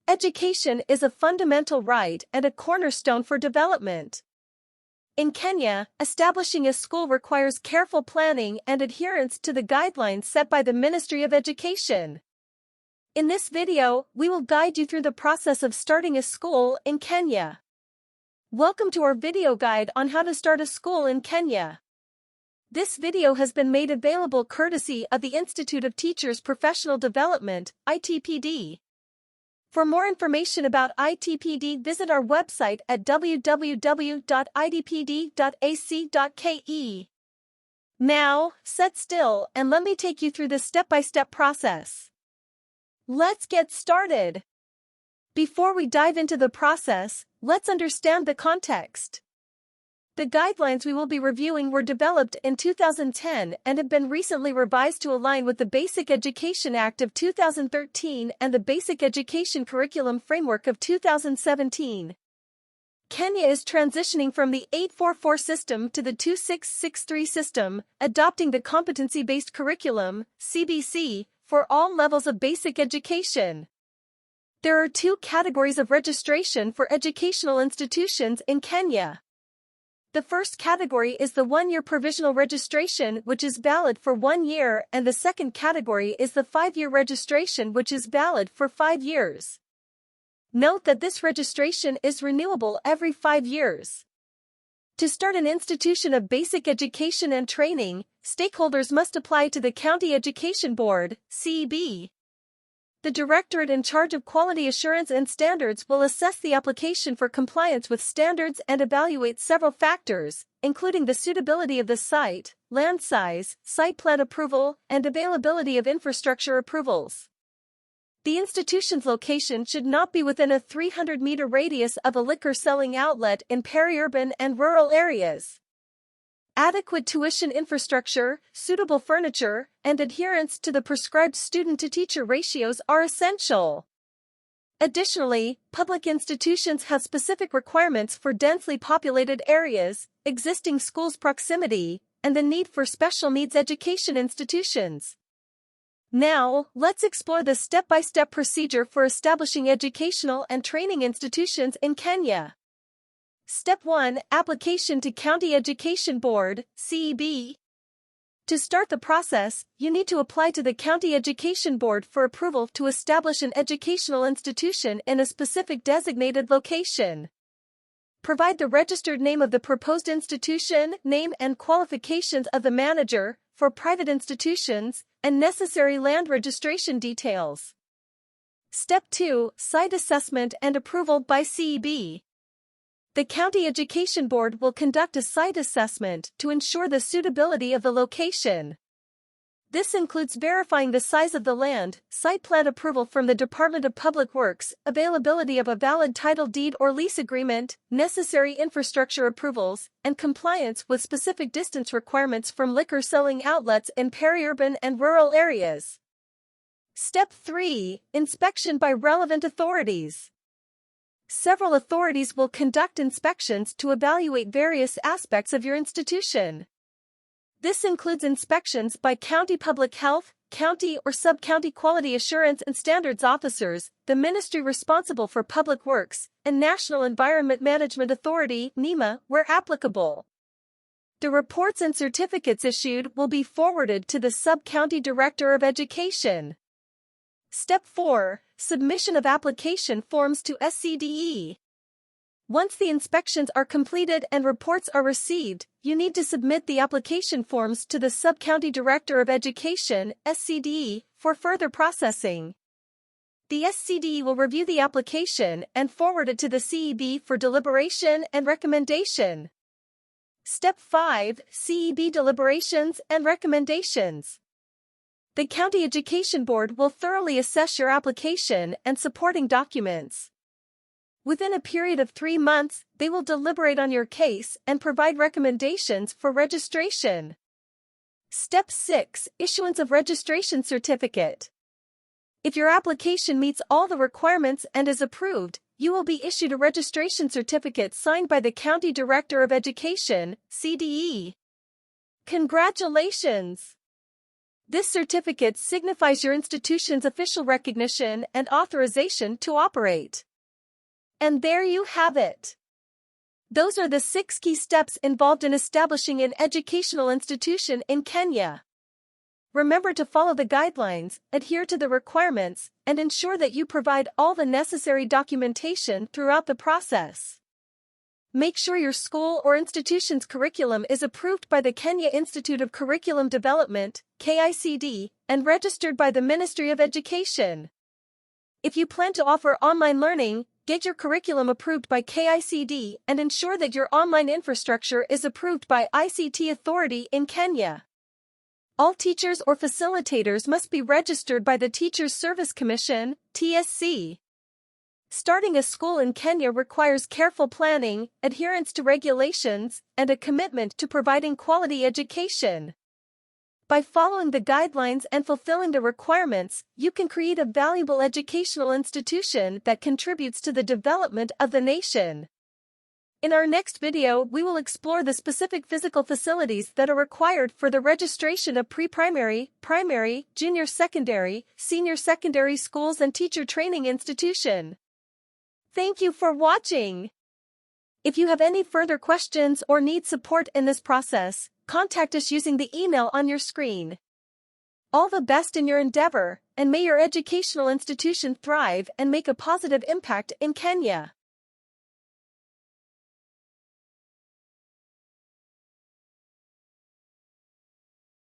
Education is a fundamental right and a cornerstone for development. In Kenya, establishing a school requires careful planning and adherence to the guidelines set by the Ministry of Education. In this video, we will guide you through the process of starting a school in Kenya. Welcome to our video guide on how to start a school in Kenya. This video has been made available courtesy of the Institute of Teachers Professional Development, ITPD. For more information about ITPD, visit our website at www.idpd.ac.ke. Now, sit still and let me take you through the step-by-step process. Let's get started. Before we dive into the process, let's understand the context. The guidelines we will be reviewing were developed in 2010 and have been recently revised to align with the Basic Education Act of 2013 and the Basic Education Curriculum Framework of 2017. Kenya is transitioning from the 844 system to the 2663 system, adopting the competency-based curriculum, CBC, for all levels of basic education. There are two categories of registration for educational institutions in Kenya. The first category is the one-year provisional registration, which is valid for 1 year, and the second category is the 5-year registration, which is valid for 5 years. Note that this registration is renewable every 5 years. To start an institution of basic education and training, stakeholders must apply to the County Education Board, CEB. The directorate in charge of quality assurance and standards will assess the application for compliance with standards and evaluate several factors, including the suitability of the site, land size, site plan approval, and availability of infrastructure approvals. The institution's location should not be within a 300-meter radius of a liquor selling outlet in peri-urban and rural areas. Adequate tuition infrastructure, suitable furniture, and adherence to the prescribed student-to-teacher ratios are essential. Additionally, public institutions have specific requirements for densely populated areas, existing schools' proximity, and the need for special needs education institutions. Now, let's explore the step-by-step procedure for establishing educational and training institutions in Kenya. Step 1. Application to County Education Board, CEB. To start the process, you need to apply to the County Education Board for approval to establish an educational institution in a specific designated location. Provide the registered name of the proposed institution, name and qualifications of the manager, for private institutions, and necessary land registration details. Step 2. Site assessment and approval by CEB. The County Education Board will conduct a site assessment to ensure the suitability of the location. This includes verifying the size of the land, site plan approval from the Department of Public Works, availability of a valid title deed or lease agreement, necessary infrastructure approvals, and compliance with specific distance requirements from liquor selling outlets in peri-urban and rural areas. Step 3. Inspection by relevant authorities. Several authorities will conduct inspections to evaluate various aspects of your institution. This includes inspections by county public health, county or sub-county quality assurance and standards officers, the ministry responsible for public works, and National Environment Management Authority, NEMA, where applicable. The reports and certificates issued will be forwarded to the sub-county director of education. Step 4. Submission of application forms to SCDE. Once the inspections are completed and reports are received, you need to submit the application forms to the Sub-County Director of Education, SCDE, for further processing. The SCDE will review the application and forward it to the CEB for deliberation and recommendation. Step 5. CEB deliberations and recommendations. The County Education Board will thoroughly assess your application and supporting documents. Within a period of 3 months, they will deliberate on your case and provide recommendations for registration. Step 6. Issuance of registration certificate. If your application meets all the requirements and is approved, you will be issued a registration certificate signed by the County Director of Education, CDE. Congratulations! This certificate signifies your institution's official recognition and authorization to operate. And there you have it. Those are the 6 key steps involved in establishing an educational institution in Kenya. Remember to follow the guidelines, adhere to the requirements, and ensure that you provide all the necessary documentation throughout the process. Make sure your school or institution's curriculum is approved by the Kenya Institute of Curriculum Development, KICD, and registered by the Ministry of Education. If you plan to offer online learning, get your curriculum approved by KICD and ensure that your online infrastructure is approved by ICT Authority in Kenya. All teachers or facilitators must be registered by the Teachers Service Commission, TSC. Starting a school in Kenya requires careful planning, adherence to regulations, and a commitment to providing quality education. By following the guidelines and fulfilling the requirements, you can create a valuable educational institution that contributes to the development of the nation. In our next video, we will explore the specific physical facilities that are required for the registration of pre-primary, primary, junior secondary, senior secondary schools and teacher training institution. Thank you for watching. If you have any further questions or need support in this process, contact us using the email on your screen. All the best in your endeavor, and may your educational institution thrive and make a positive impact in Kenya.